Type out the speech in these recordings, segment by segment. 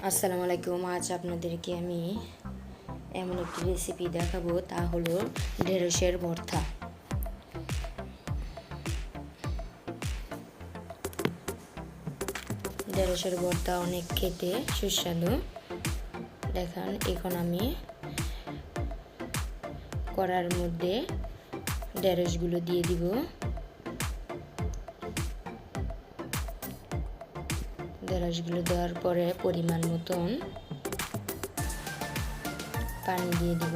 আসসালামু আলাইকুম। আজ আপনাদেরকে আমি এমন একটি রেসিপি দেখাবো, তা হলো ঢেঁড়সের ভর্তা। ঢেঁড়সের ভর্তা অনেক খেতে সুস্বাদু। দেখেন, এখন আমি কড়ার মধ্যে ঢেঁড়সগুলো দিয়ে দিব। ঢেঁড়সগুলো দেওয়ার পরে পরিমাণ মতন পানি দিয়ে দিব।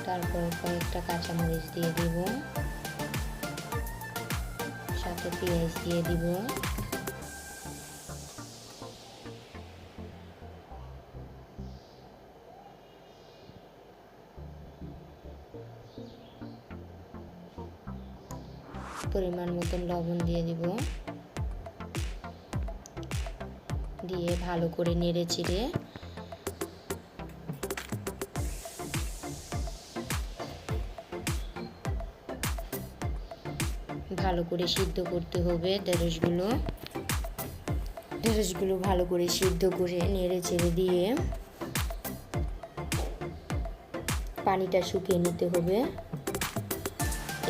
তারপর কয়েকটা কাঁচামরিচ দিয়ে দিব, সাথে পেঁয়াজ দিয়ে দিব। পরিমাণ মতন লবণ দিয়ে দিব, দিয়ে ভালো করে নেড়ে চেড়ে ভালো করে সিদ্ধ করতে হবে। ঢেঁড়সগুলো ভালো করে সিদ্ধ করে নেড়ে চেড়ে দিয়ে পানিটা শুকিয়ে নিতে হবে।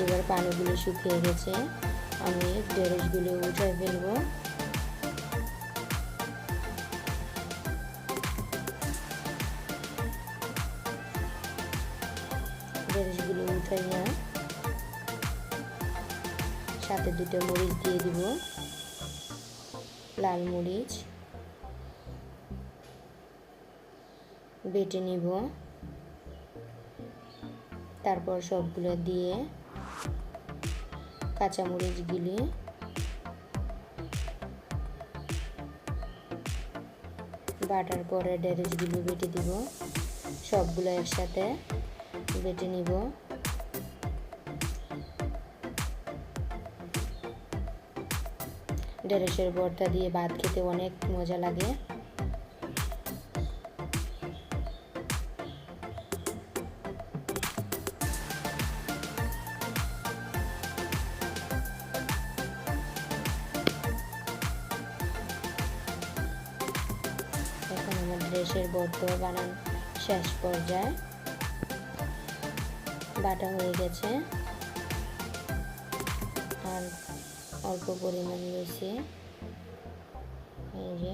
এবার পানিগুলো শুকিয়ে গেছে, আমি ঢেঁড়সগুলো উঠায় ফেলবো। ঢেঁড়সগুলো উঠাইয়া সাথে দুটো মরিচ দিয়ে দিব, লাল মরিচ বেটে নিব। তারপর সবগুলো দিয়ে কাঁচামরিচগুলি বাটার পরে ঢেঁড়সগুলো বেটে দিব। সবগুলো একসাথে বেটে নিব। ঢেঁড়সের ভর্তা দিয়ে ভাত খেতে অনেক মজা লাগে। এখন আমার ঢেঁড়সের ভর্তা বানান শেষ পর্যায়ে, বাটা হয়ে গেছে আর অল্প পরিমাণ রয়েছে। এই যে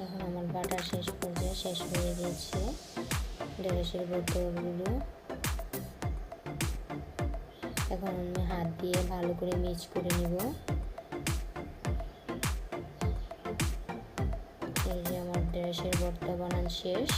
এখন আমার বাটা শেষ পর্যায়ে শেষ হয়ে গেছে। ঢেঁড়সের ভর্তাগুলো এখন আমি হাত দিয়ে ভালো করে মিক্স করে নিব। এই যে আমার ঢেঁড়সের ভর্তা বানান শেষ।